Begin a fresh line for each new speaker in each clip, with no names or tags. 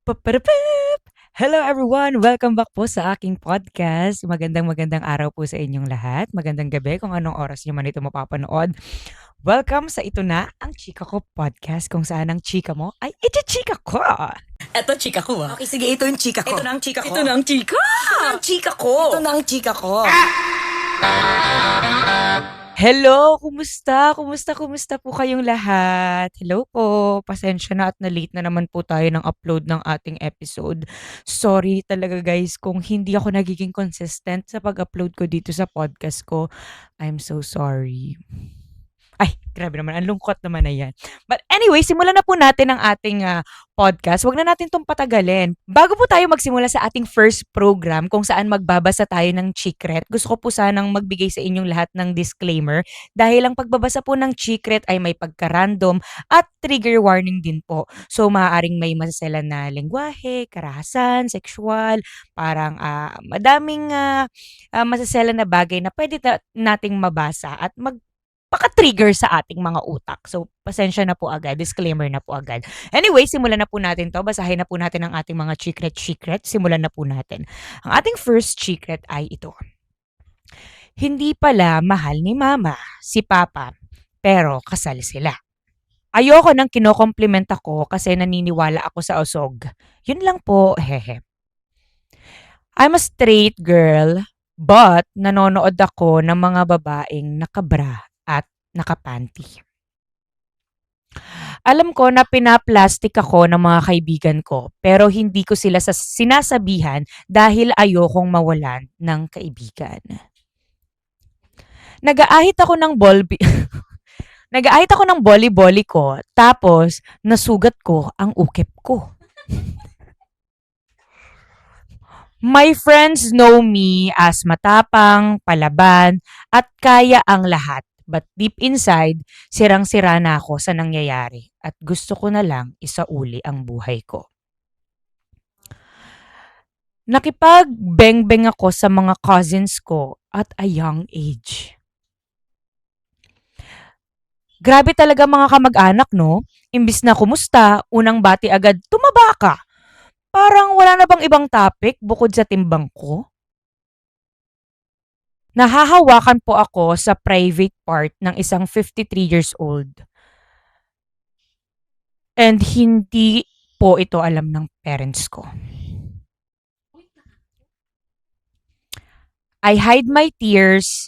Paparapap! Hello everyone! Welcome back po sa aking podcast. Magandang araw po sa inyong lahat. Magandang gabi kung anong oras niyo man ito mapapanood. Welcome sa Ito Na, ang Chika Ko podcast kung saan ang chika mo ay ichi-chika ko.
Eto, chika ko ah.
Okay, sige, ito yung chika ko.
Ito na ang chika ko.
Ito na ang chika.
Ito na ang chika ko.
Ito na ang chika ko.
Hello! Kumusta? Kumusta po kayong lahat? Hello po! Pasensya na at na-late na naman po tayo ng upload ng ating episode. Sorry talaga guys kung hindi ako nagiging consistent sa pag-upload ko dito sa podcast ko. I'm so sorry. Ay, grabe naman. Ang lungkot naman na yan. But anyway, simulan na po natin ang ating podcast. Huwag na natin itong patagalin. Bago po tayo magsimula sa ating first program kung saan magbabasa tayo ng chikret, gusto ko po sanang magbigay sa inyong lahat ng disclaimer dahil ang pagbabasa po ng chikret ay may pagka-random at trigger warning din po. So, maaaring may masaselan na lengguwahe, karahasan, sexual, parang madaming masaselan na bagay na pwede nating mabasa at paka-trigger sa ating mga utak. So, pasensya na po agad, disclaimer na po agad. Anyway, simulan na po natin 'to. Basahin na po natin ang ating mga chikret. Simulan na po natin. Ang ating first chikret ay ito. Hindi pala mahal ni mama si papa, pero kasal sila. Ayoko ng kinokompliment ako kasi naniniwala ako sa usog. Yun lang po, hehe. I'm a straight girl, but nanonood ako ng mga babaeng nakabra at nakapanty. Alam ko na pinaplastic ako ng mga kaibigan ko, pero hindi ko sila sinasabihan dahil ayokong mawalan ng kaibigan. Nag-aahit ako ng Nag-aahit ako ng boli-boli ko, tapos nasugat ko ang ukip ko. My friends know me as matapang, palaban, at kaya ang lahat. But deep inside, sirang-sira na ako sa nangyayari at gusto ko na lang isauli ang buhay ko. Nakipag-beng-beng ako sa mga cousins ko at a young age. Grabe talaga mga kamag-anak, no? Imbis na kumusta, unang bati agad, tumaba ka. Parang wala na bang ibang topic bukod sa timbang ko? Nahahawakan po ako sa private part ng isang 53 years old. And hindi po ito alam ng parents ko. I hide my tears.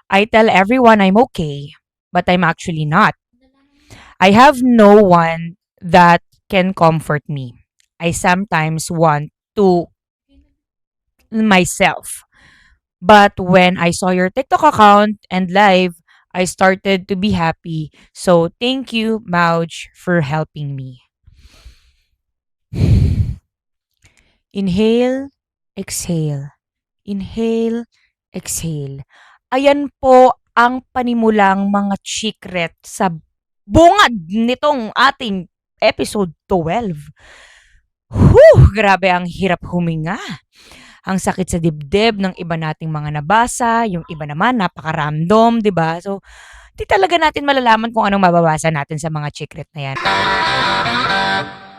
I tell everyone I'm okay, but I'm actually not. I have no one that can comfort me. I sometimes want to myself. But when I saw your TikTok account and live, I started to be happy. So thank you, Mauj, for helping me. Inhale, exhale. Inhale, exhale. Ayan po ang panimulang mga chikret sa bungad nitong ating episode 12. Grabe ang hirap huminga. Ang sakit sa dibdib ng iba nating mga nabasa, yung iba naman napaka-random, 'di ba? So, di talaga natin malalaman kung anong mababasa natin sa mga chikret na yan.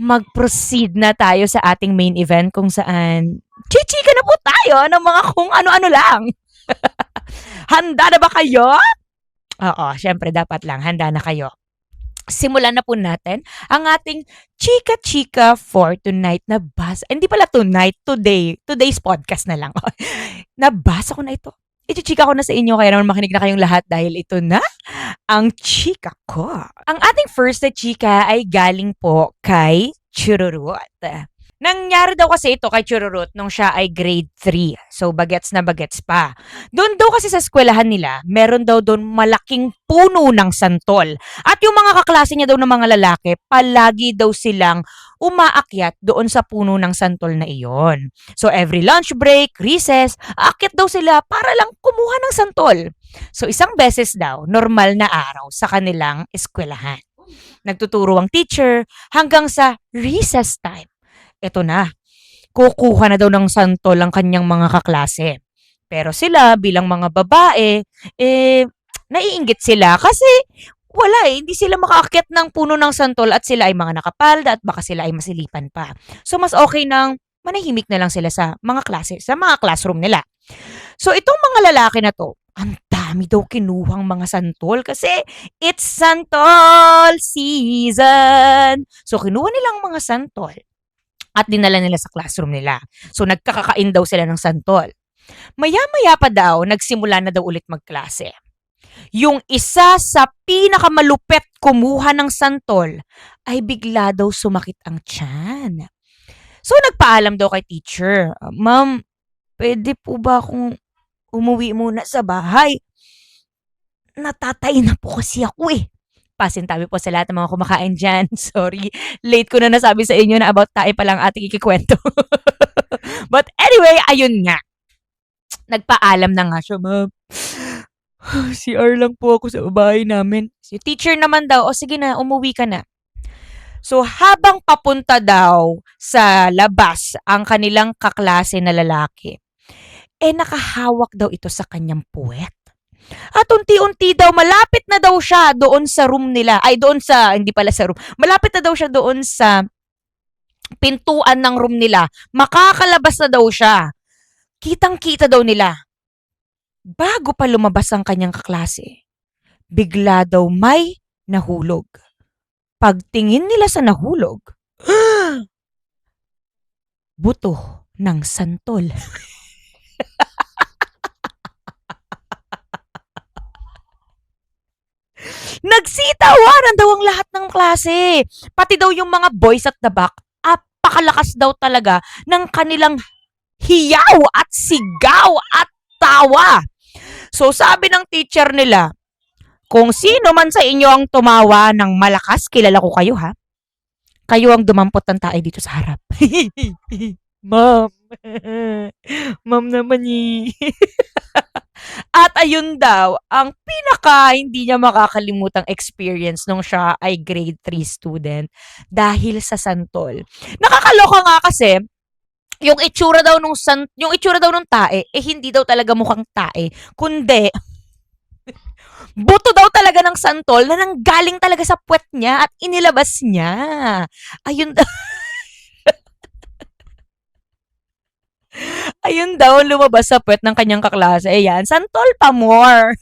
Mag-proceed na tayo sa ating main event kung saan chichika na po tayo ng mga kung ano-ano lang. Handa na ba kayo? Oo, syempre dapat lang handa na kayo. Simulan na po natin ang ating chika-chika for tonight. Hindi pala tonight, today's podcast na lang. Nabasa ko na ito. Ichichika ko na sa inyo, kaya naman makinig na kayong lahat dahil ito na ang chika ko. Ang ating first na chika ay galing po kay Chururut. Nangyari daw kasi ito kay Chururut nung siya ay grade 3. So, bagets na bagets pa. Doon daw kasi sa eskwelahan nila, meron daw doon malaking puno ng santol. At yung mga kaklase niya daw ng mga lalaki, palagi daw silang umaakyat doon sa puno ng santol na iyon. So, every lunch break, recess, aakyat daw sila para lang kumuha ng santol. So, isang beses daw, normal na araw sa kanilang eskwelahan. Nagtuturo ang teacher hanggang sa recess time. Eto na, kukuha na daw ng santol ang kanyang mga kaklase. Pero sila bilang mga babae, naiinggit sila kasi wala eh, hindi sila makaakyat ng puno ng santol at sila ay mga nakapalda at baka sila ay masilipan pa. So mas okay nang manahimik na lang sila sa mga klase, sa mga classroom nila. So itong mga lalaki na 'to, ang dami daw kinuhang mga santol kasi it's santol season. So kinuha nilang mga santol at dinala nila sa classroom nila. So nagkakakain daw sila ng santol. Maya-maya pa daw, nagsimula na daw ulit magklase. Yung isa sa pinakamalupet kumuha ng santol ay bigla daw sumakit ang tiyan. So nagpaalam daw kay teacher, "Ma'am, pwede po ba akong umuwi muna sa bahay? Natatay na po kasi ako eh." Pasintabi po sa lahat ng mga kumakain dyan. Sorry, late ko na nasabi sa inyo na about tae pa lang ating ikikwento. But anyway, ayun nga. Nagpaalam na nga siya, "Ma'am, CR lang po ako sa bahay namin." Si teacher naman daw, "O sige na, umuwi ka na." So habang papunta daw sa labas ang kanilang kaklase na lalaki, nakahawak daw ito sa kanyang puwet. At unti-unti daw, malapit na daw siya doon sa room nila, ay doon sa, hindi pala sa room, malapit na daw siya doon sa pintuan ng room nila, makakalabas na daw siya. Kitang-kita daw nila. Bago pa lumabas ang kanyang kaklase, bigla daw may nahulog. Pagtingin nila sa nahulog, buto ng santol. Nagsitawanan daw ang lahat ng klase. Pati daw yung mga boys at the back, apakalakas daw talaga ng kanilang hiyaw at sigaw at tawa. So sabi ng teacher nila, "Kung sino man sa inyo ang tumawa ng malakas, kilala ko kayo ha. Kayo ang dumampot ng tae dito sa harap." Ma'am. Ma'am naman eh. At ayun daw, ang pinaka hindi niya makakalimutang experience nung siya ay grade 3 student dahil sa santol. Nakakaloka nga kasi, yung itsura daw yung itsura daw nung tae, hindi daw talaga mukhang tae, kundi buto daw talaga ng santol na nanggaling talaga sa puwet niya at inilabas niya. Ayun daw, ayun daw ang lumabas sa puwet ng kanyang kaklase. Ayan, santol pa more.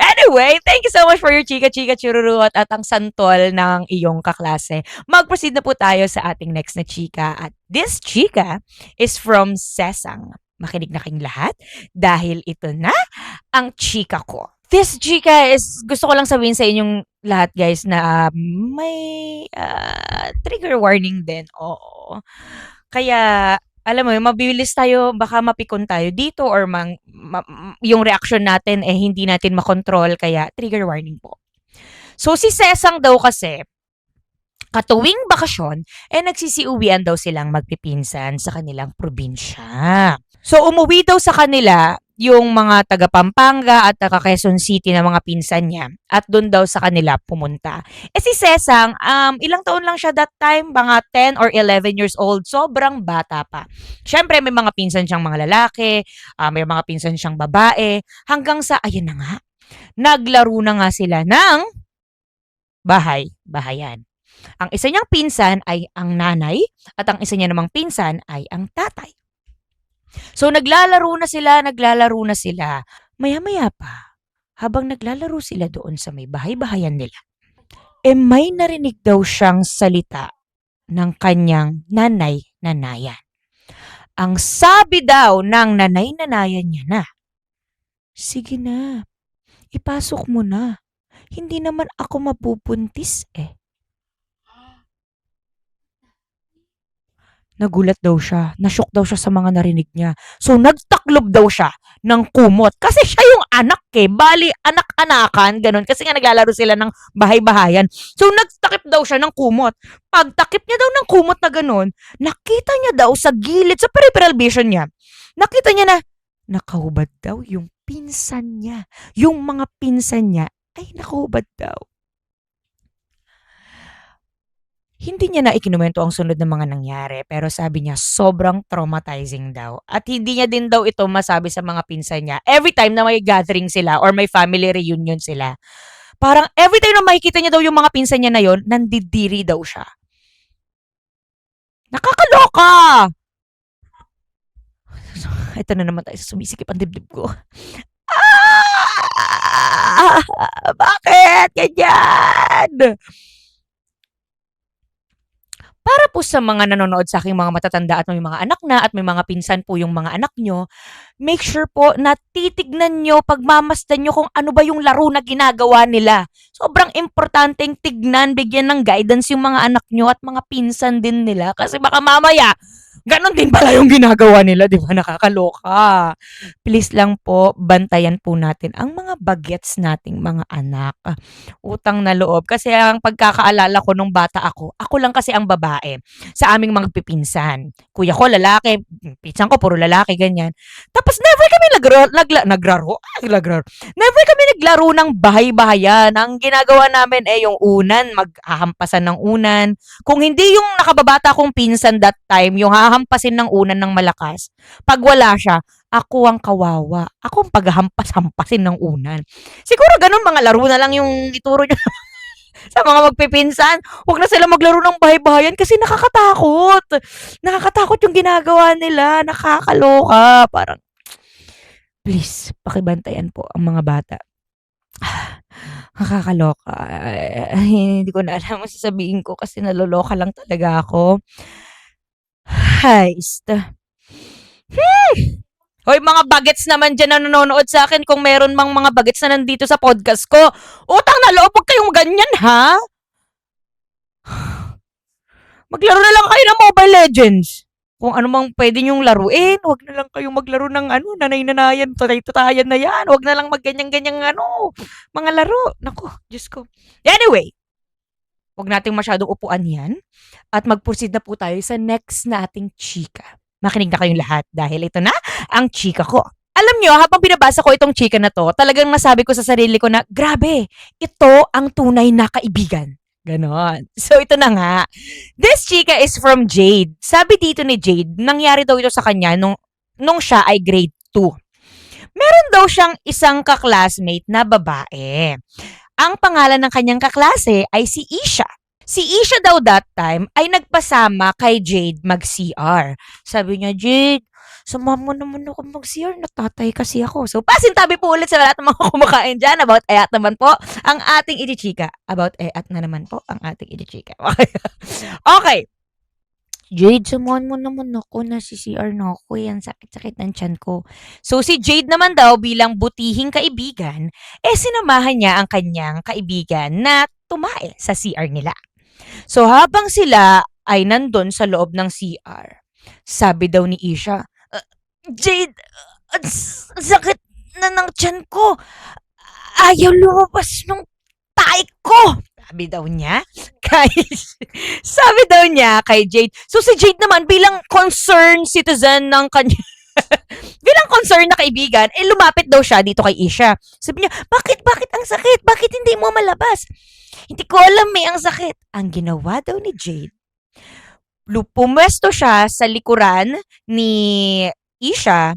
Anyway, thank you so much for your chika-chika chururut at ang santol ng iyong kaklase. Mag-proceed na po tayo sa ating next na chika. At this chika is from Sesang. Makinig na kayong lahat dahil ito na ang chika ko. This chika is, gusto ko lang sabihin sa inyong lahat guys na may trigger warning din. Oo. Kaya alam mo, mabilis tayo, baka mapikon tayo dito or yung reaction natin hindi natin makontrol, kaya trigger warning po. So si Sesang daw kasi, katuwing bakasyon, nagsisiuwian daw silang magpipinsan sa kanilang probinsya. So umuwi daw sa kanila yung mga taga Pampanga at taga Quezon City na mga pinsan niya at doon daw sa kanila pumunta. Si Sesang, ilang taon lang siya that time, mga 10 or 11 years old, sobrang bata pa. Syempre may mga pinsan siyang mga lalaki, may mga pinsan siyang babae, hanggang sa, ayun na nga, naglaro na nga sila ng bahay-bahayan. Ang isa niyang pinsan ay ang nanay at ang isa niya namang pinsan ay ang tatay. So naglalaro na sila. Maya-maya pa, habang naglalaro sila doon sa may bahay-bahayan nila, may narinig daw siyang salita ng kanyang nanay-nanayan. Ang sabi daw ng nanay-nanayan niya na, "Sige na, ipasok mo na. Hindi naman ako mabubuntis eh." Nagulat daw siya, na-shock daw siya sa mga narinig niya. So, nagtaklob daw siya ng kumot. Kasi siya yung anak bali anak-anakan, ganun. Kasi nga naglalaro sila ng bahay-bahayan. So, nagtakip daw siya ng kumot. Pagtakip niya daw ng kumot na ganun, nakita niya daw sa gilid, sa peripheral vision niya, nakita niya na nakahubad daw yung pinsan niya. Yung mga pinsan niya ay nakahubad daw. Hindi niya na ikinuwento ang sunod na mga nangyari, pero sabi niya sobrang traumatizing daw. At hindi niya din daw ito masabi sa mga pinsan niya every time na may gathering sila or may family reunion sila. Parang every time na makikita niya daw yung mga pinsan niya na yon, nandidiri daw siya. Nakakaloka! Ito na naman tayo sa sumisikip ang dibdib ko. Bakit? Ganyan! Para po sa mga nanonood sa aking mga matatanda at may mga anak na at may mga pinsan po yung mga anak nyo, make sure po na titignan nyo, pagmamasdan nyo kung ano ba yung laro na ginagawa nila. Sobrang importanteng tignan, bigyan ng guidance yung mga anak nyo at mga pinsan din nila. Kasi baka mamaya, ganon din pala yung ginagawa nila, di ba? Nakakaloka. Please lang po, bantayan po natin ang mga bagets nating mga anak. Utang na loob. Kasi ang pagkakaalala ko nung bata ako lang kasi ang babae sa aming mga pipinsan. Kuya ko, lalaki, pinsan ko, puro lalaki, ganyan. Tapos never kami naglaro. Never kami naglaro ng bahay-bahayan. Ang ginagawa namin yung unan, maghahampasan ng unan. Kung hindi yung nakababata kong pinsan that time, yung hahampasin ng unan ng malakas, pag wala siya, ako ang kawawa. Ako ang paghahampas-hampasin ng unan. Siguro ganun mga laro na lang yung ituro nyo sa mga magpipinsan. Huwag na sila maglaro ng bahay-bahayan kasi nakakatakot. Nakakatakot yung ginagawa nila. Nakakaloka. Parang, please, pakibantayan po ang mga bata. Nakakaloka. Hindi ko na alam ang sasabihin ko kasi naloloka lang talaga ako. Heist. Hoy, mga bagets naman dyan na nanonood sa akin kung meron mang mga bagets na nandito sa podcast ko. Utang na loob, huwag kayong ganyan, ha? Maglaro na lang kayo ng Mobile Legends. Kung ano mang pwede nyong laruin, huwag na lang kayong maglaro ng nanay-nanayan, tatay-tatayan na yan. Huwag na lang magganyan-ganyang mga laro. Naku, Diyos ko. Anyway, huwag nating masyadong upuan yan at mag-proceed na po tayo sa next na ating chika. Makinig na kayong lahat dahil ito na ang chika ko. Alam nyo, habang binabasa ko itong chika na to, talagang nasabi ko sa sarili ko na, grabe, ito ang tunay na kaibigan. Ganon. So, ito na nga. This chika is from Jade. Sabi dito ni Jade, nangyari daw ito sa kanya nung siya ay grade 2. Meron daw siyang isang kaklasmate na babae. Ang pangalan ng kanyang kaklase ay si Isha. Si Isha daw that time ay nagpasama kay Jade mag-CR. Sabi niya, Jade, samahan mo naman ako mag-CR, natatay kasi ako. So, pasintabi po ulit sa lahat ng mga kumakain dyan. About Eyat naman po ang ating idichika. About Eyat na naman po ang ating idichika. Okay. Jade, samahan mo naman ako, nasi-CR na ako. Yan, sakit-sakit ng tiyan ko. So, si Jade naman daw bilang butihing kaibigan, sinamahan niya ang kanyang kaibigan na tumae sa CR nila. So, habang sila ay nandun sa loob ng CR, sabi daw ni Isha, Jade, ang sakit na ng tiyan ko. Ayaw lumabas ng tae ko. Sabi daw niya kay Jade. So, si Jade naman bilang concerned citizen ng kanya, bilang concerned na kaibigan, lumapit daw siya dito kay Isha. Sabi niya, bakit ang sakit? Bakit hindi mo malabas? Hindi ko alam ang sakit. Ang ginawa daw ni Jade, pumwesto siya sa likuran ni Isha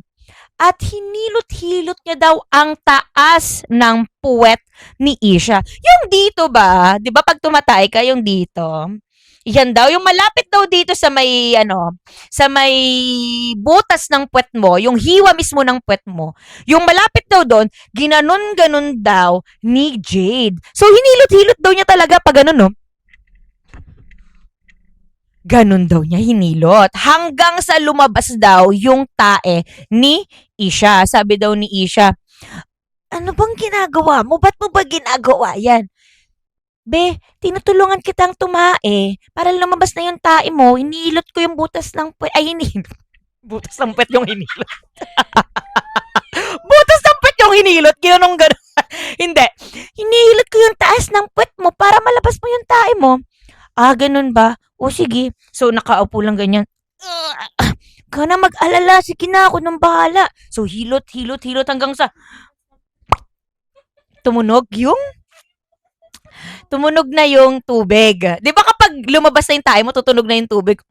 at hinilot-hilot niya daw ang taas ng puwet ni Isha. Yung dito ba? 'Di ba pag tumatay ka yung dito? Yan daw, yung malapit daw dito sa may, sa may butas ng puwet mo, yung hiwa mismo ng puwet mo, yung malapit daw doon, ginanon-ganon daw ni Jade. So, hinilot-hilot daw niya talaga pag no? Ganon daw niya hinilot. Hanggang sa lumabas daw yung tae ni Isha. Sabi daw ni Isha, ano bang ginagawa mo? Ba't mo ba ginagawa yan? Be, tinutulungan kitang tumae para lumabas na yung tae mo. Hinilot ko yung butas ng puwet. Ay, hinilot. Butas ng puwet yung hinilot. Butas ng puwet yung hinilot. Ginanong gano'n. Hindi. Hinilot ko yung taas ng puwet mo para malabas mo yung tae mo. Ah, ganun ba? O sige. So, nakaupo lang ganyan. Ka na mag-alala. Sige na, ako nang bahala. So, hilot hanggang sa tumunog na yung tubig. 'Di ba kapag lumabas na yung tae mo, tutunog na yung tubig.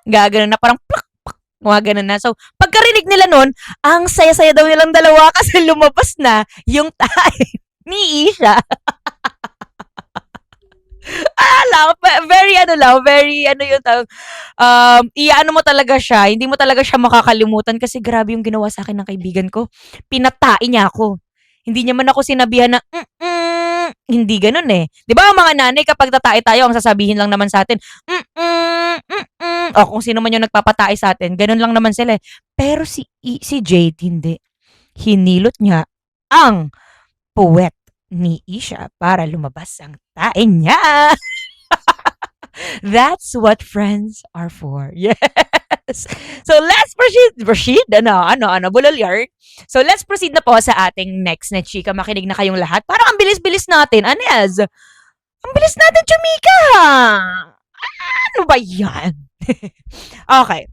Gaganon na parang plak, plak, gaganon na. So, pagkarinig nila nun, ang saya-saya daw nilang dalawa kasi lumabas na yung tae ni Isha. very ano yung tawag, i-ano mo talaga siya, hindi mo talaga siya makakalimutan kasi grabe yung ginawa sa akin ng kaibigan ko. Pinatain niya ako. Hindi niya man ako sinabihan na, hindi gano'n eh. 'Di ba ang mga nanay kapag tatae tayo ang sasabihin lang naman sa atin, o kung sino man yung nagpapatae sa atin, gano'n lang naman sila eh. Pero si Jade hindi. Hinilot niya ang puwet ni Isha para lumabas ang tae niya. That's what friends are for. Yes. So let's proceed. Ano, bulalyar. So let's proceed na po sa ating next na chika. Makinig na kayong lahat. Parang ang bilis-bilis natin. Anes, ang bilis natin chumika. Ano ba yan? Okay.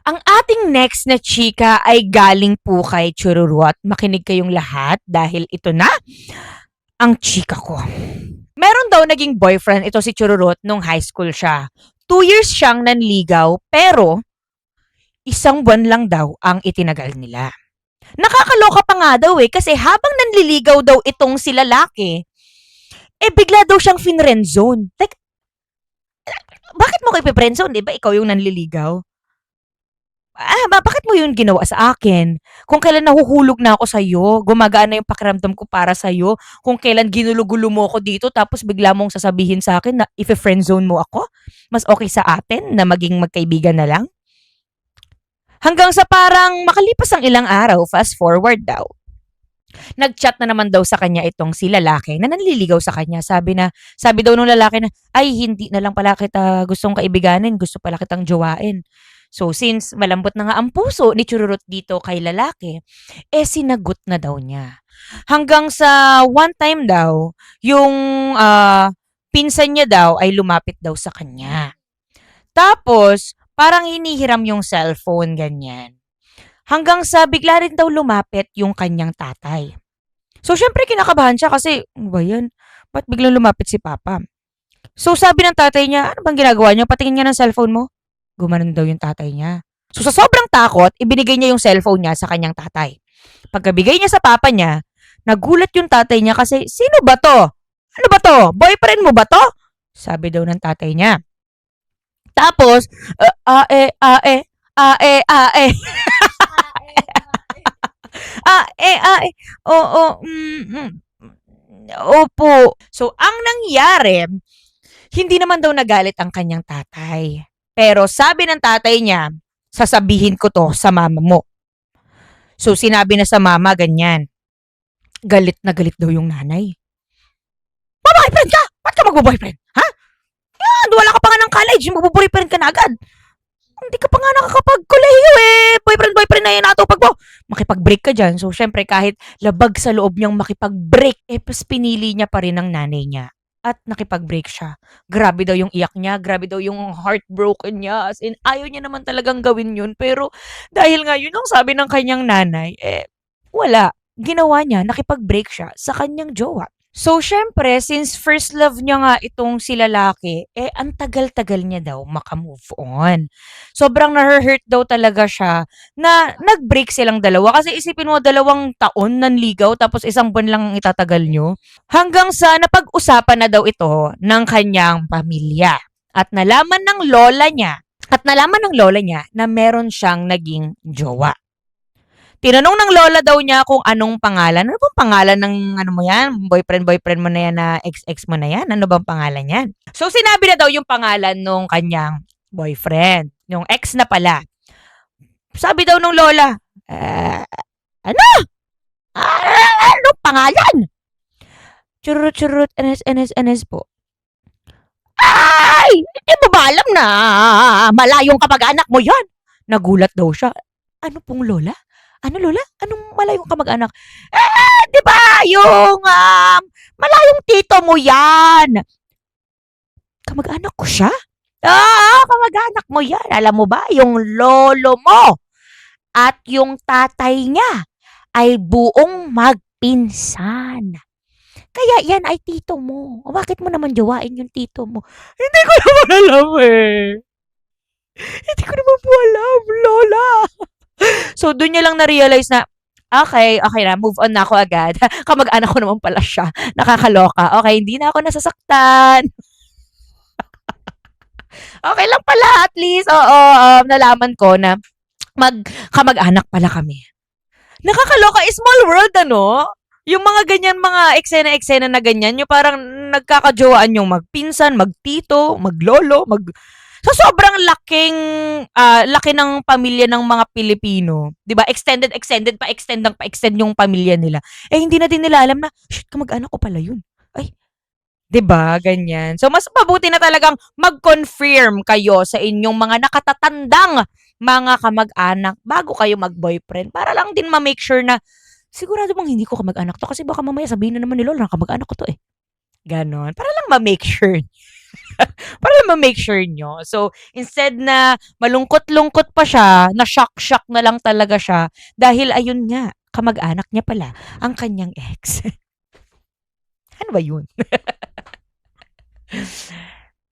Ang ating next na chika ay galing po kay Chururot. Makinig kayong lahat dahil ito na ang chika ko. Meron daw naging boyfriend ito si Chururot nung high school siya. 2 years siyang nanligaw pero 1 buwan lang daw ang itinagal nila. Nakakaloka pa nga daw eh kasi habang nanliligaw daw itong si lalaki, bigla daw siyang finrenzone. Like, bakit mo ko ipiprenzone? Di ba ikaw yung nanliligaw? Bakit mo yun ginawa sa akin? Kung kailan nahuhulog na ako sa'yo, gumagaan na yung pakiramdam ko para sa'yo, kung kailan ginulo-gulo mo ako dito, tapos bigla mong sasabihin sa akin na if-friendzone mo ako, mas okay sa atin na maging magkaibigan na lang? Hanggang sa parang makalipas ang ilang araw, fast forward daw. Nag-chat na naman daw sa kanya itong si lalaki na nanliligaw sa kanya. Sabi daw nung lalaki na, ay hindi na lang pala kita gustong kaibiganin, gusto pala kitang jowain. So, since malambot na nga ang puso ni Chururot dito kay lalaki, sinagot na daw niya. Hanggang sa one time daw, yung pinsan niya daw ay lumapit daw sa kanya. Tapos, parang hinihiram yung cellphone, ganyan. Hanggang sa bigla rin daw lumapit yung kanyang tatay. So, syempre kinakabahan siya kasi, ano ba yan? Ba't biglang lumapit si Papa? So, sabi ng tatay niya, ano bang ginagawa niyo? Patingin niya ng cellphone mo. Gumanon daw yung tatay niya. So, sa sobrang takot, ibinigay niya yung cellphone niya sa kanyang tatay. Pagkabigay niya sa papa niya, nagulat yung tatay niya kasi, sino ba to? Ano ba to? Boyfriend mo ba to? Sabi daw ng tatay niya. Tapos, oo, opo. So, ang nangyari, hindi naman daw nagalit ang kanyang tatay. Pero sabi ng tatay niya, sasabihin ko to sa mama mo. So, sinabi na sa mama, ganyan. Galit na galit daw yung nanay. Boyfriend ka! Ba't ka magbo-boyfriend? Ha? Yan, wala ka pa nga ng college, magbo-boyfriend ka na agad. Hindi ka pa nga nakakapag-kolehiyo eh. Boyfriend na yan natupag mo. Makipag-break ka dyan. So, syempre, kahit labag sa loob niyang makipag-break, pas pinili niya pa rin ang nanay niya. At nakipag-break siya. Grabe daw yung iyak niya, grabe daw yung heartbroken niya. As in, ayaw niya naman talagang gawin yun. Pero dahil nga yun ang sabi ng kanyang nanay, wala. Ginawa niya, nakipag-break siya sa kanyang jowa. So, syempre, since first love niya nga itong si lalaki, ang tagal-tagal niya daw makamove on. Sobrang na-hurt daw talaga siya na nag-break silang dalawa. Kasi isipin mo, 2 taon nanligaw tapos 1 buwan lang itatagal nyo. Hanggang sa napag-usapan na daw ito ng kanyang pamilya. At nalaman ng lola niya na meron siyang naging jowa. Tinanong ng lola daw niya kung anong pangalan. Ano bang pangalan ng ano mo yan? Boyfriend mo na yan na ex mo na yan? Ano bang pangalan yan? So, sinabi na daw yung pangalan nung kanyang boyfriend. Yung ex na pala. Sabi daw nung lola, ano? Anong pangalan? Churut, NS po. Ay! Hindi mo ba alam na malayong kamag-anak mo yan? Nagulat daw siya. Ano pong lola? Ano lola? Anong malayong kamag-anak? Di ba yung malayong tito mo yan? Kamag-anak ko siya? Kamag-anak mo yan. Alam mo ba, yung lolo mo at yung tatay niya ay buong magpinsan. Kaya yan ay tito mo. O bakit mo naman jowain yung tito mo? Hindi ko naman alam eh. Hindi ko naman po alam, lola. So, doon niya lang na-realize na, Okay, okay na. Move on na ako agad. Kamag-anak ko naman pala siya. Nakakaloka. Okay, hindi na ako nasasaktan. Okay lang pala, at least. Oo, nalaman ko na kamag-anak pala kami. Nakakaloka. Small world, ano? Yung mga ganyan, mga eksena-eksena na ganyan, yung parang nagkakajowaan yung magpinsan, magtito, maglolo, So, sobrang laki ng pamilya ng mga Pilipino. 'Di ba? Extended, pa-extend yung pamilya nila. Eh, hindi na din nila alam na, shit, kamag-anak ko pala yun. Ay, 'di ba? Ganyan. So, mas mabuti na talagang mag-confirm kayo sa inyong mga nakatatandang mga kamag-anak bago kayo mag-boyfriend para lang din ma-make sure na sigurado bang hindi ko kamag-anak 'to kasi baka mamaya sabihin na naman ni Lola na kamag-anak ko 'to eh. Ganon. Para lang ma-make sure. Para lang ma-make sure nyo. So, instead na malungkot-lungkot pa siya, na shock-shock na lang talaga siya, dahil ayun nga, kamag-anak niya pala ang kanyang ex. Ano ba yun?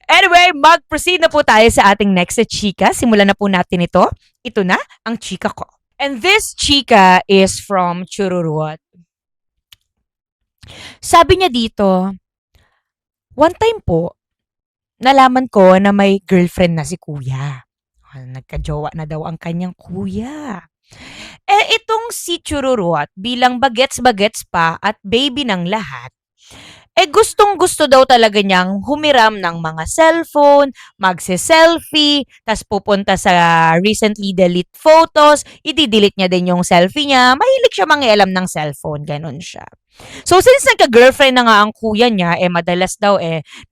Anyway, mag-proceed na po tayo sa ating next na chika. Simulan na po natin ito. Ito na ang chika ko. And this chika is from Chururuat. Sabi niya dito, one time po, nalaman ko na may girlfriend na si kuya. Nagka-jowa na daw ang kanyang kuya. Eh, itong si Chururuat, bilang bagets-bagets pa at baby ng lahat, eh gustong-gusto daw talaga niyang humiram ng mga cellphone, magse-selfie, tas pupunta sa recently delete photos, i-delete niya din yung selfie niya. Mahilig siya mangialam ng cellphone, ganun siya. So, since nagka-girlfriend na nga ang kuya niya, eh madalas daw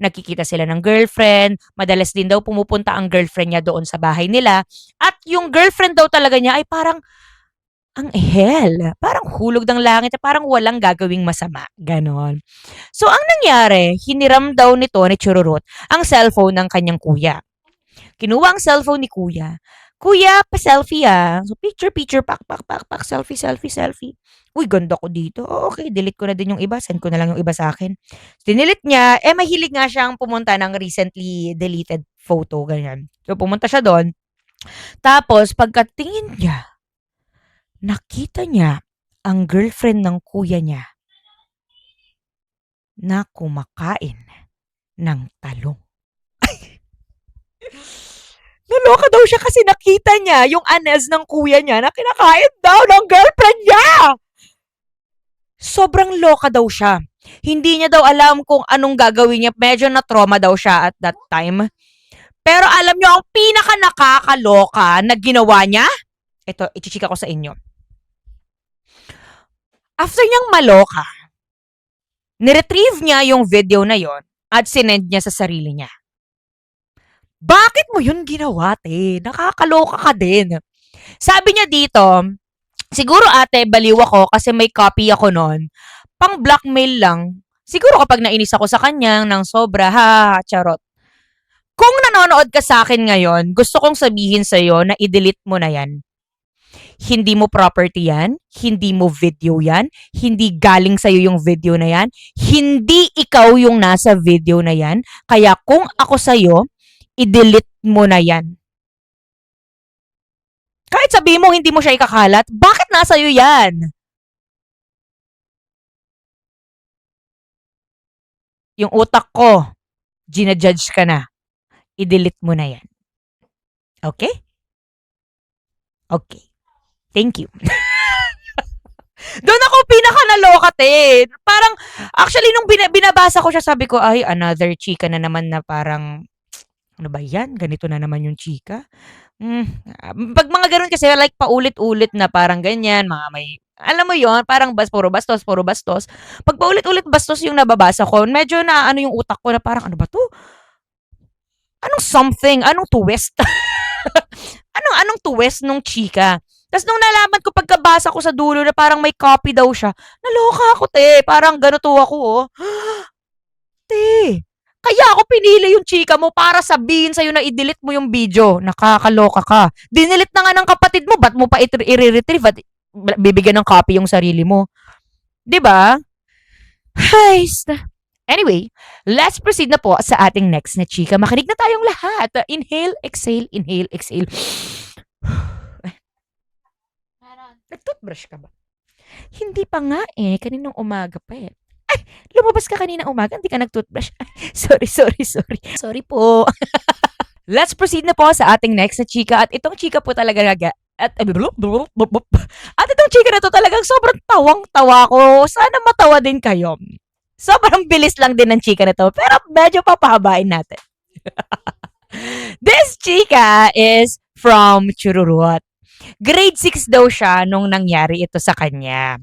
nakikita sila ng girlfriend, madalas din daw pumupunta ang girlfriend niya doon sa bahay nila, at yung girlfriend daw talaga niya ay parang ang ehel, parang hulog ng langit, parang walang gagawing masama, ganon. So, ang nangyari, hiniram daw nito ni Chururut ang cellphone ng kanyang kuya. Kinuha ang cellphone ni kuya. Kuya, pa-selfie ah. So, picture, pak, selfie, selfie. Uy, ganda ko dito. Oh, okay, delete ko na din yung iba. Send ko na lang yung iba sa akin. Dinilit niya. Eh, mahilig nga siyang pumunta ng recently deleted photo, ganyan. So, pumunta siya doon. Tapos, pagkatingin niya, nakita niya ang girlfriend ng kuya niya na kumakain ng talong. Naloka daw siya kasi nakita niya yung anes ng kuya niya na kinakain daw ng girlfriend niya. Sobrang loka daw siya. Hindi niya daw alam kung anong gagawin niya. Medyo na-trauma daw siya at that time. Pero alam niyo, ang pinaka nakakaloka na ginawa niya, ito, ichichika ko sa inyo. After niyang maloka, niretrieve niya yung video na yon at sinend niya sa sarili niya. Bakit mo yun ginawa, te? Nakakaloka ka din. Sabi niya dito, siguro ate, baliw ako kasi may copy ako nun. Pang blackmail lang. Siguro kapag nainis ako sa kanya ng sobra, ha, charot. Kung nanonood ka sa akin ngayon, gusto kong sabihin sa'yo na i-delete mo na yan. Hindi mo property yan, hindi mo video yan, hindi galing sa'yo yung video na yan, hindi ikaw yung nasa video na yan, kaya kung ako sa'yo, i-delete mo na yan. Kahit sabihin mo hindi mo siya ikakalat, bakit nasa'yo yan? Yung utak ko, ginajudge ka na. I-delete mo na yan. Okay? Okay. Thank you. Doon ako pinaka-naloka, te. Parang, actually, nung binabasa ko siya, sabi ko, ay, another chika na naman na parang, ano ba yan? Ganito na naman yung chika. Pag mga ganun kasi, like, paulit-ulit na parang ganyan, mga may, alam mo yon parang puro bastos. Pag paulit-ulit bastos yung nababasa ko, medyo na ano yung utak ko na parang, ano ba to? Anong something? Anong twist? anong twist nung chika? Tapos nung nalaman ko pagkabasa ko sa dulo na parang may copy daw siya, naloka ako, te. Parang ganito ako, oh. Te, kaya ako pinili yung chika mo para sabihin sa'yo na i-delete mo yung video. Nakakaloka ka. Dinilit na nga ng kapatid mo, ba't mo pa i-retrieve at bibigyan ng copy yung sarili mo? 'Di ba? Anyway, let's proceed na po sa ating next na chika. Makinig na tayong lahat. Inhale, exhale, inhale, exhale. Nag-toothbrush ka ba? Hindi pa nga eh, kaninang umaga pa eh. Ay, lumabas ka kaninang umaga, hindi ka nag-toothbrush. Ay, sorry. Sorry po. Let's proceed na po sa ating next na chika. At itong chika po talaga at itong chika na to talagang sobrang tawang-tawa ko. Sana matawa din kayo. Sobrang bilis lang din ng chika na to, pero medyo papahabain natin. This chika is from Chururut. Grade 6 daw siya nung nangyari ito sa kanya.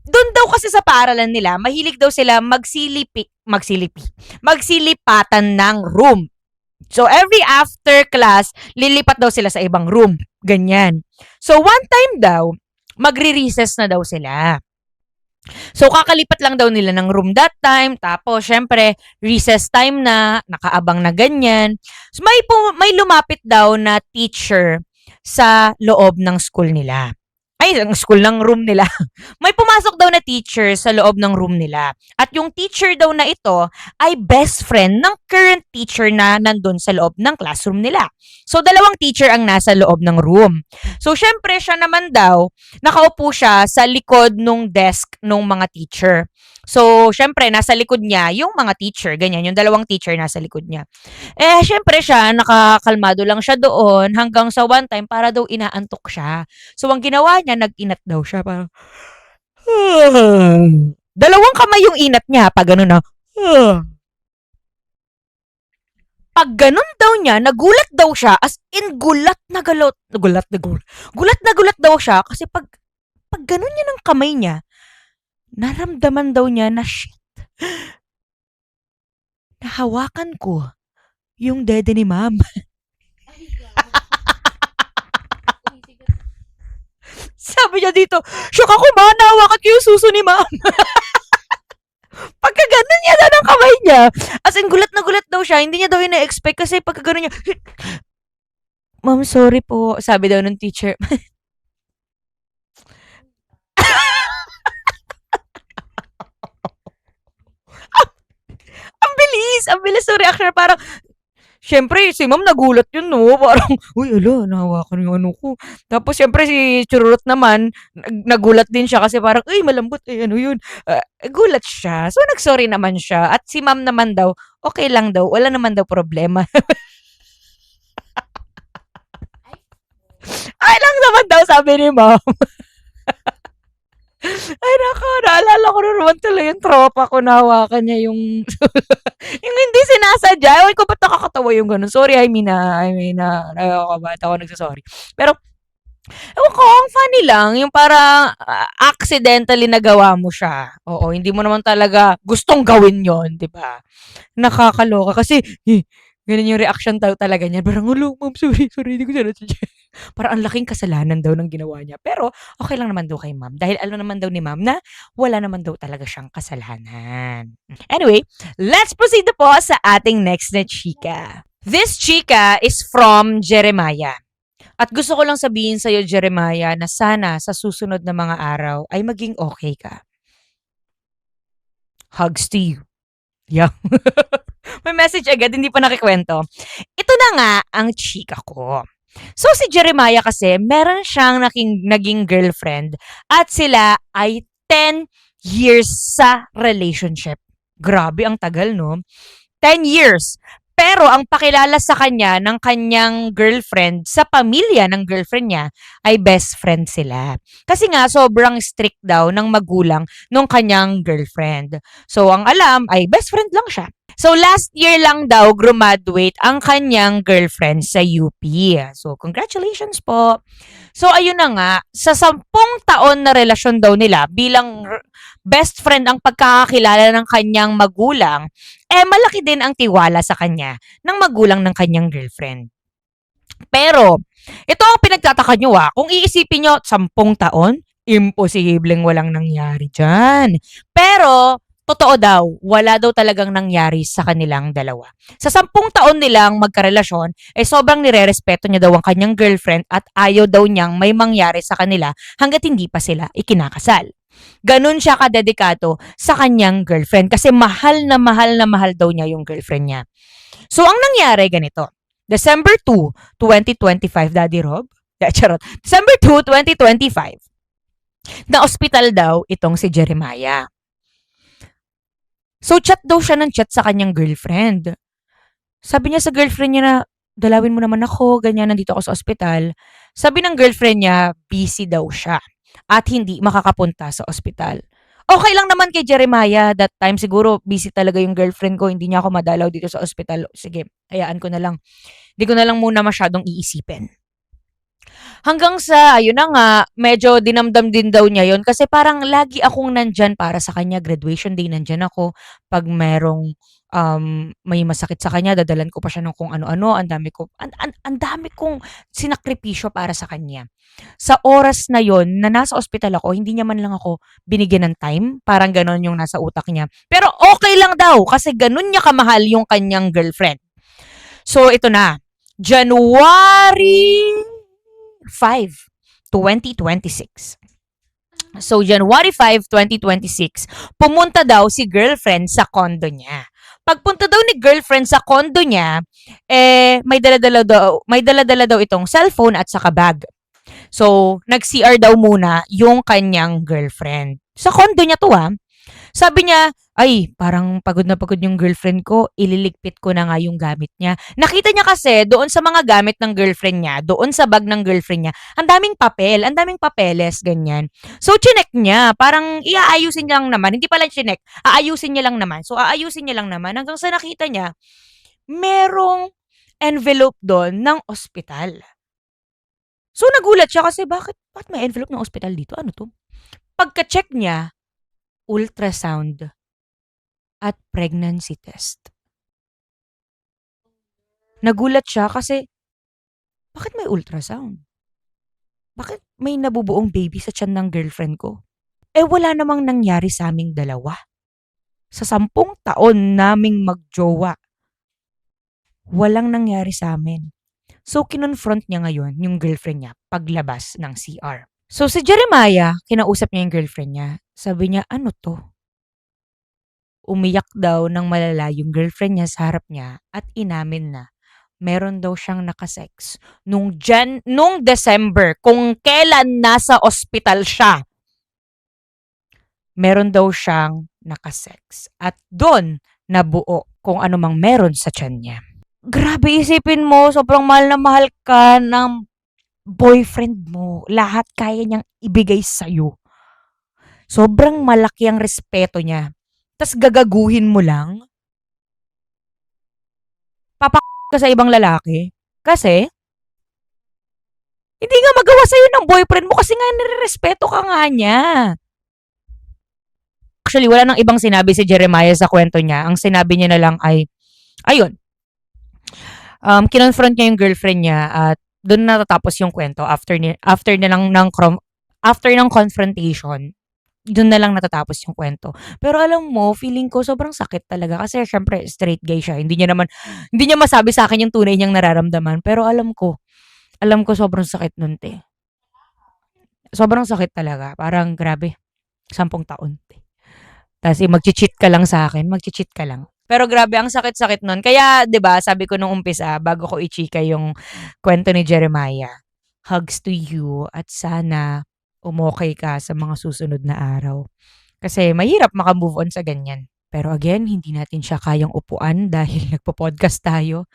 Doon daw kasi sa paaralan nila, mahilig daw sila magsilipatan ng room. So, every after class, lilipat daw sila sa ibang room. Ganyan. So, one time daw, magre-recess na daw sila. So, kakalipat lang daw nila ng room that time. Tapos, syempre, recess time na, nakaabang na ganyan. So, may lumapit daw na teacher sa loob ng school nila. Ay, ang school ng room nila. May pumasok daw na teacher sa loob ng room nila. At yung teacher daw na ito ay best friend ng current teacher na nandun sa loob ng classroom nila. So, dalawang teacher ang nasa loob ng room. So, syempre, siya naman daw, nakaupo siya sa likod nung desk nung mga teacher. So, syempre, nasa likod niya yung mga teacher, ganyan, yung dalawang teacher nasa likod niya. Eh, syempre siya, nakakalmado lang siya doon hanggang sa one time para daw inaantok siya. So, ang ginawa niya, nag-inat daw siya. Parang, dalawang kamay yung inat niya, pag gano'n na, pag ganun daw niya, nagulat daw siya, as in gulat na gulat daw siya, kasi pag ganun niya ng kamay niya, naramdaman daw niya na, shit, nahawakan ko yung dede ni ma'am. Sabi niya dito, shock ako ma, nahawakan ko yung suso ni ma'am. Pagka ganun niya daw ng kamay niya, as in gulat na gulat daw siya, hindi niya daw ina-expect kasi pagka ganun niya, ma'am, sorry po, sabi daw ng teacher. Ang bilis ng reaction, parang, syempre, si ma'am nagulat yun, no? Parang, uy, ala, nahawakan yung ano ko. Tapos, syempre, si Chururut naman, nagulat din siya kasi parang, uy, malambot, ano yun. Gulat siya. So, nagsorry naman siya. At si ma'am naman daw, okay lang daw, wala naman daw problema. Ay lang naman daw, sabi ni ma'am. Ay, nako, naalala ko na naman tuloy yung tropa ko, nahawakan niya yung yung hindi sinasadya. Ewan ko ba't nakakatawa yung ganun. Sorry, ba't ako nagsasorry. Pero, ewan ko, ang funny lang, yung parang accidentally nagawa mo siya. Oo, hindi mo naman talaga gustong gawin yon, di ba? Nakakaloka kasi, ganun yung reaction talaga niya. Parang, hello, ma'am, sorry, hindi ko sinasadya. Parang ang laking kasalanan daw ng ginawa niya. Pero, okay lang naman daw kay ma'am. Dahil alam naman daw ni ma'am na wala naman daw talaga siyang kasalanan. Anyway, let's proceed na po sa ating next na chika. This chika is from Jeremiah. At gusto ko lang sabihin sa'yo, Jeremiah, na sana sa susunod na mga araw ay maging okay ka. Hugs to you. Yeah. May message agad, hindi pa nakikwento. Ito na nga ang chika ko. So, si Jeremiah kasi, meron siyang naging girlfriend at sila ay 10 years sa relationship. Grabe, ang tagal, no? 10 years. Pero ang pakilala sa kanya ng kanyang girlfriend sa pamilya ng girlfriend niya ay best friend sila. Kasi nga, sobrang strict daw ng magulang ng kanyang girlfriend. So, ang alam ay best friend lang siya. So, last year lang daw graduate ang kanyang girlfriend sa UP. So, congratulations po. So, ayun na nga, sa 10 taon na relasyon daw nila bilang best friend ang pagkakakilala ng kanyang magulang, malaki din ang tiwala sa kanya ng magulang ng kanyang girlfriend. Pero, ito ang pinagtataka nyo kung iisipin nyo, 10 taon, imposibleng walang nangyari dyan. Pero, totoo daw, wala daw talagang nangyari sa kanilang dalawa. Sa 10 taon nilang magkarelasyon, sobrang nirerespeto niya daw ang kanyang girlfriend at ayaw daw niyang may mangyari sa kanila hanggat hindi pa sila ikinakasal. Ganun siya kadedikado sa kanyang girlfriend kasi mahal na mahal daw niya yung girlfriend niya. So, ang nangyari ganito. December 2, 2025, Daddy Rob? Charot. December 2, 2025. Na ospital daw itong si Jeremiah. So, chat daw siya ng chat sa kanyang girlfriend. Sabi niya sa girlfriend niya na, dalawin mo naman ako, ganyan, nandito ako sa ospital. Sabi ng girlfriend niya, busy daw siya at hindi makakapunta sa ospital. Okay lang naman kay Jeremiah that time. Siguro busy talaga yung girlfriend ko. Hindi niya ako madalaw dito sa ospital. Sige, hayaan ko na lang. Hindi ko na lang muna masyadong iisipin. Hanggang sa, ayun na nga, medyo dinamdam din daw niya yon kasi parang lagi akong nandyan para sa kanya. Graduation day, nandyan ako. Pag merong may masakit sa kanya, dadalan ko pa siya ng kung ano-ano. Ang dami kong sinakripisyo para sa kanya. Sa oras na yon na nasa ospital ako, hindi niya man lang ako binigyan ng time. Parang ganon yung nasa utak niya. Pero okay lang daw kasi ganon niya kamahal yung kanyang girlfriend. So, ito na. January 5, 2026. So, January 5, 2026, pumunta daw si girlfriend sa condo niya. Pagpunta daw ni girlfriend sa condo niya, may dala-dala daw itong cellphone at saka bag. So, nag-CR daw muna yung kanyang girlfriend. Sa condo niya to Sabi niya, ay, parang pagod na pagod yung girlfriend ko, ililigpit ko na nga yung gamit niya. Nakita niya kasi doon sa mga gamit ng girlfriend niya, doon sa bag ng girlfriend niya, ang daming papel, ang daming papeles, ganyan. So, chinek niya, parang iaayusin niya lang naman, hindi pala chinek, aayusin niya lang naman. So, aayusin niya lang naman hanggang sa nakita niya, merong envelope doon ng ospital. So, nagulat siya kasi bakit may envelope ng ospital dito? Ano to? Pagka-check niya, ultrasound at pregnancy test. Nagulat siya kasi, bakit may ultrasound? Bakit may nabubuong baby sa tiyan ng girlfriend ko? Wala namang nangyari sa aming dalawa. Sa 10 taon naming magjowa, walang nangyari sa amin. So, kinonfront niya ngayon yung girlfriend niya paglabas ng CR. So, si Jeremiah, kinausap niya yung girlfriend niya. Sabi niya, ano to? Umiyak daw ng malala yung girlfriend niya sa harap niya at inamin na meron daw siyang nakasex nung December, kung kailan nasa ospital siya. Meron daw siyang nakasex at doon nabuo kung ano mang meron sa tiyan niya. Grabe, isipin mo, sobrang mahal na mahal ka ng boyfriend mo. Lahat kaya niyang ibigay sa'yo. Sobrang malaki ang respeto niya. Tas gagaguhin mo lang? Ka sa ibang lalaki? Kasi, hindi nga magawa sa'yo ng boyfriend mo kasi nga nirerespeto ka nga niya. Actually, wala nang ibang sinabi si Jeremiah sa kwento niya. Ang sinabi niya na lang ay, ayun, kinonfront niya yung girlfriend niya at doon natatapos yung kwento after ng confrontation. Doon na lang natatapos yung kwento. Pero alam mo, feeling ko sobrang sakit talaga kasi syempre straight gay siya. Hindi niya masabi sa akin yung tunay niyang nararamdaman. Pero alam ko sobrang sakit nun, te. Sobrang sakit talaga. Parang grabe, 10 taon, te. Tapos mag-cheat ka lang sa akin, mag-cheat ka lang. Pero grabe, ang sakit-sakit nun. Kaya, 'di ba, sabi ko nung umpisa, bago ko i-chika yung kwento ni Jeremiah, hugs to you at sana umokey ka sa mga susunod na araw. Kasi mahirap maka-move on sa ganyan. Pero again, hindi natin siya kayang upuan dahil nagpo-podcast tayo.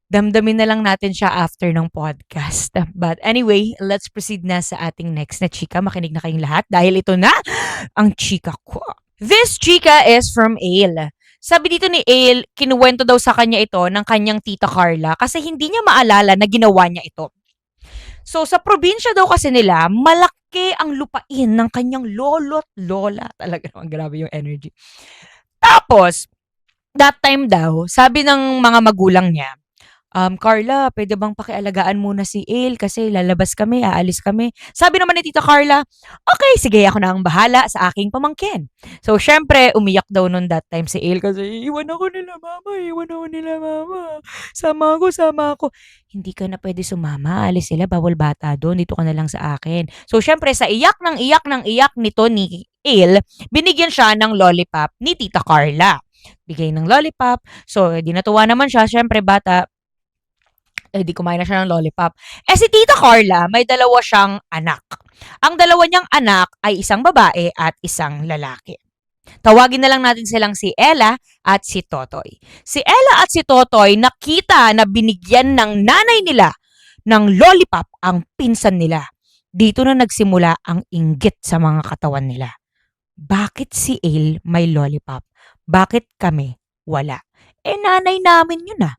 Damdamin na lang natin siya after ng podcast. But anyway, let's proceed na sa ating next na chika. Makinig na kayong lahat dahil ito na ang chika ko. This chika is from Ale. Sabi dito ni Ale, kinuwento daw sa kanya ito ng kanyang tita Carla kasi hindi niya maalala na ginawa niya ito. So, sa probinsya daw kasi nila, malaki ang lupain ng kanyang lolo't lola. Talaga naman, grabe yung energy. Tapos, that time daw, sabi ng mga magulang niya, Carla, pwede bang pakialagaan muna si Ale kasi lalabas kami, aalis kami. Sabi naman ni Tita Carla, okay, sige, ako na ang bahala sa aking pamangkin. So, syempre, umiyak daw nun that time si Ale kasi, iwan ako nila mama. Sama ako. Hindi ka na pwede sumama, alis sila, bawal bata doon, dito ka na lang sa akin. So, syempre, sa iyak nito ni Ale, binigyan siya ng lollipop ni Tita Carla. Bigay ng lollipop. So, di natuwa naman siya, syempre, bata, Eh, di kumain na siya ng lollipop. Eh, si Tita Carla, may dalawa siyang anak. Ang dalawa niyang anak ay isang babae at isang lalaki. Tawagin na lang natin silang si Ella at si Totoy. Si Ella at si Totoy nakita na binigyan ng nanay nila ng lollipop ang pinsan nila. Dito na nagsimula ang inggit sa mga katawan nila. Bakit si Ale may lollipop? Bakit kami wala? Eh, nanay namin yun ah.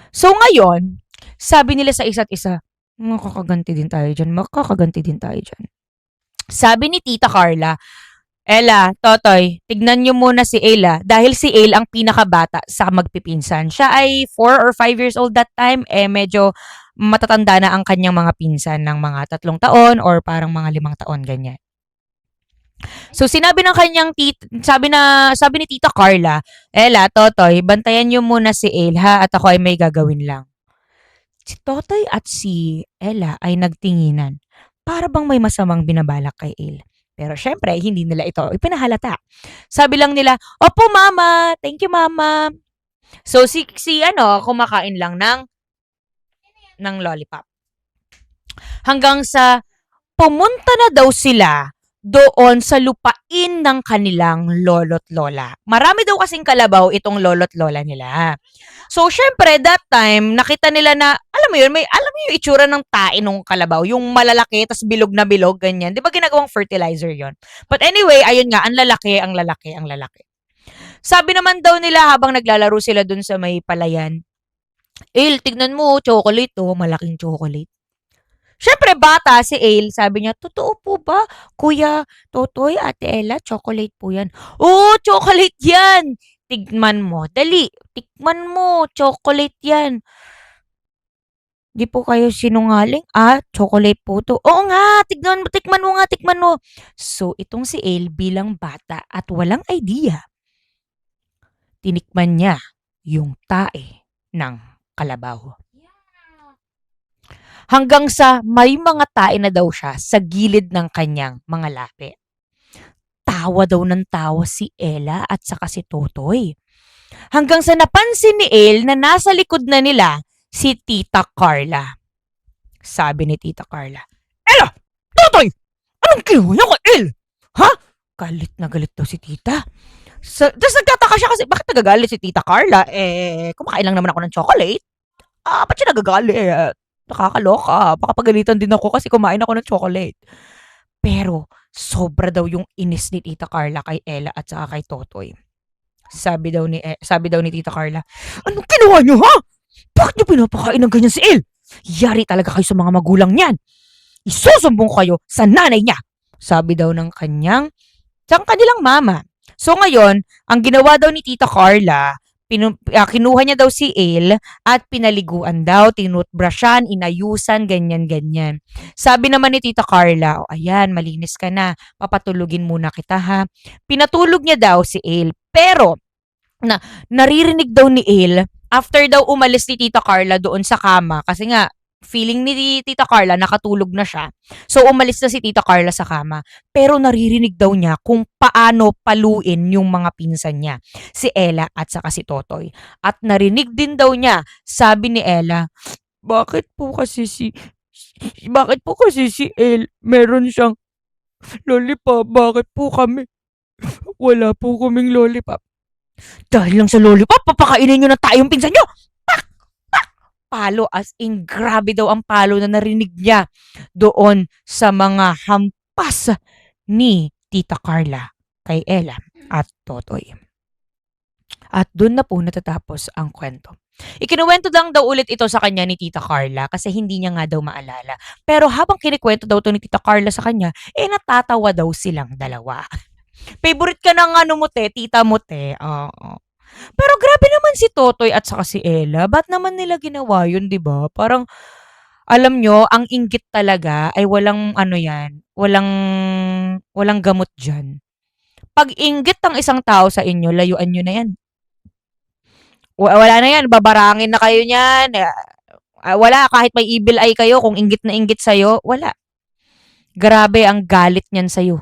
So ngayon, sabi nila sa isa't isa, makakaganti din tayo dyan, makakaganti din tayo dyan. Sabi ni Tita Carla, Ella, Totoy, tignan niyo muna si Ella dahil si Ale ang pinakabata sa magpipinsan. Siya ay 4 or 5 years old that time, eh medyo matatanda na ang kanyang mga pinsan ng mga 3 taon or parang mga 5 taon, ganyan. So sinabi ng kanyang sabi ni Tita Carla, Ella, Totoy, bantayan niyo muna si Ale ha at ako ay may gagawin lang. Si Totoy at si Ella ay nagtinginan. Para bang may masamang binabalak kay Ale. Pero syempre, hindi nila ito ipinahalata. Sabi lang nila, Opo, Mama. Thank you, Mama. So, kumakain lang ng lollipop. Hanggang sa pumunta na daw sila doon sa lupain ng kanilang lolo't lola. Marami daw kasing kalabaw itong lolo't lola nila. So, syempre, that time, nakita nila na, alam mo yung itsura ng tae ng kalabaw, yung malalaki, tas bilog na bilog, ganyan. Di ba ginagawang fertilizer yon? But anyway, ayun nga, ang lalaki. Sabi naman daw nila habang naglalaro sila dun sa may palayan, Ale, tignan mo, chocolate to, malaking chocolate. Syempre, bata si Ale, sabi niya, totoo po ba? Kuya, Totoy, Ate Ella, chocolate po yan. Oo, chocolate yan! Tikman mo. Dali, tikman mo. Chocolate yan. Di po kayo sinungaling? Chocolate po to. Oo nga, tikman mo. So, itong si Ale bilang bata at walang idea, tinikman niya yung tae ng kalabaw. Hanggang sa may mga tae na daw siya sa gilid ng kanyang mga lapi. Tawa daw ng tawa si Ella at saka si Totoy. Hanggang sa napansin ni Ale na nasa likod na nila si Tita Carla. Sabi ni Tita Carla, Ella! Totoy! Anong ginawa niyo kay Ale? Ha? Galit na galit daw si Tita. Tapos nagtataka siya kasi bakit nagagalit si Tita Carla? Kumakain lang naman ako ng chocolate. Ba't siya nagagalit? Nakakaloka. Baka pagalitan din ako kasi kumain ako ng chocolate. Pero sobra daw yung inis ni Tita Carla kay Ella at saka kay Totoy. Sabi daw ni Tita Carla, anong ginawa niyo ha? Bakit niyo pinapakain ng ganyan si El? Yari talaga kayo sa mga magulang niyan. Isusumbong kayo sa nanay niya. Sabi daw ng kanilang mama. So ngayon, ang ginawa daw ni Tita Carla, kinuha niya daw si Ale at pinaliguan daw, tinutbrushan, inayusan, ganyan-ganyan. Sabi naman ni Tita Carla, ayan, malinis ka na, papatulugin muna kita ha. Pinatulog niya daw si Ale. Pero, naririnig daw ni Ale, after daw umalis ni Tita Carla doon sa kama, kasi nga, feeling ni Tita Carla, nakatulog na siya. So, umalis na si Tita Carla sa kama. Pero naririnig daw niya kung paano paluin yung mga pinsan niya, si Ella at saka si Totoy. At narinig din daw niya, sabi ni Ella, bakit po kasi si El, meron siyang lollipop, bakit po kami? Wala po kaming lollipop. Dahil lang sa lollipop, papakainin nyo na tayong pinsan nyo! Palo, as in grabe daw ang palo na narinig niya doon sa mga hampas ni Tita Carla kay Ella at Totoy. At doon na po natatapos ang kwento. Ikinuwento lang daw ulit ito sa kanya ni Tita Carla kasi hindi niya nga daw maalala. Pero habang kinikwento daw to ni Tita Carla sa kanya, natatawa daw silang dalawa. Favorite ka ng tita mo te. Oo. Pero grabe naman si Totoy at saka si Ella. Ba't naman nila ginawa yun, di ba? Parang, alam nyo, ang inggit talaga ay walang walang gamot dyan. Pag inggit ang isang tao sa inyo, layuan nyo na yan. Wala na yan, babarangin na kayo niyan. Wala, kahit may evil eye kayo, kung inggit na inggit sa'yo, wala. Grabe ang galit niyan sa'yo.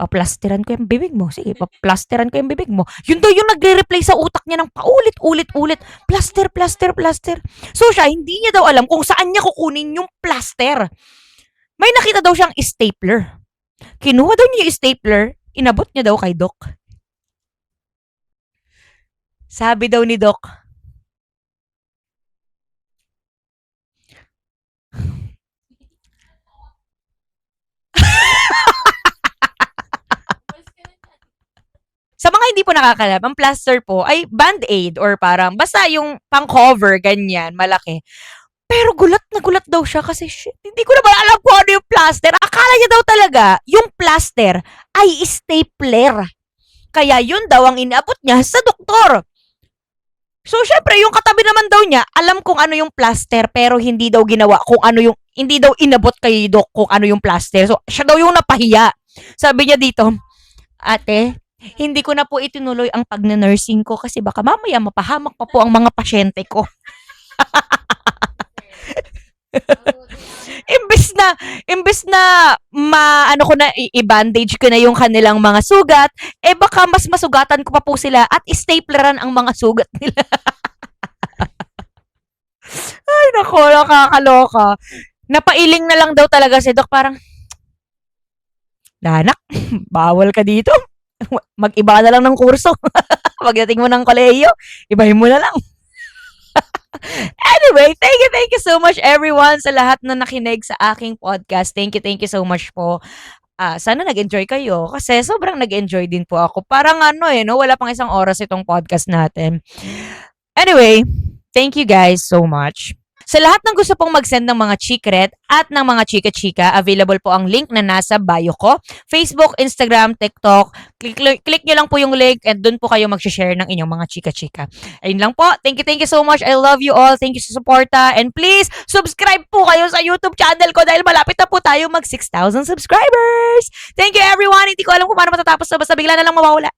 paplasteran ko yung bibig mo. Sige, paplasteran ko yung bibig mo. Yun daw yung nagre-replay sa utak niya ng paulit-ulit-ulit. Plaster, plaster, plaster. So siya, hindi niya daw alam kung saan niya kukunin yung plaster. May nakita daw siyang stapler. Kinuha daw niya yung stapler, inabot niya daw kay Doc. Sabi daw ni Doc, sa mga hindi po nakakalam, ang plaster po ay band-aid or parang basta yung pang-cover, ganyan, malaki. Pero gulat na gulat daw siya kasi shit, hindi ko naman alam kung ano yung plaster. Akala niya daw talaga yung plaster ay stapler. Kaya yun daw ang inabot niya sa doktor. So, syempre, yung katabi naman daw niya, alam kung ano yung plaster, pero hindi daw ginawa kung ano yung, hindi daw inabot kay Doc kung ano yung plaster. So, siya daw yung napahiya. Sabi niya dito, ate, hindi ko na po itinuloy ang pag-nursing ko kasi baka mamaya mapahamak pa po ang mga pasyente ko. imbes na ano ko na i-bandage ko na yung kanilang mga sugat, eh baka mas masugatan ko pa po sila at stapleran ang mga sugat nila. Ay nako, nakakaloka. Napailing na lang daw talaga si Doc, parang, Danak, bawal ka dito. Mag-iba na lang ng kurso. Pagdating mo ng kolehiyo, ibahin mo na lang. Anyway, thank you so much everyone sa lahat na nakinig sa aking podcast. Thank you so much po. Sana nag-enjoy kayo kasi sobrang nag-enjoy din po ako. Parang no, wala pang isang oras itong podcast natin. Anyway, thank you guys so much. Sa lahat ng gusto pong mag-send ng mga chikret at ng mga chika-chika, available po ang link na nasa bio ko. Facebook, Instagram, TikTok. Click nyo lang po yung link and dun po kayo mag-share ng inyong mga chika-chika. Ayun lang po. Thank you so much. I love you all. Thank you sa suporta. And please, subscribe po kayo sa YouTube channel ko dahil malapit na po tayo mag 6,000 subscribers. Thank you everyone. Hindi ko alam kung paano matatapos na basta bigla na lang mawawala.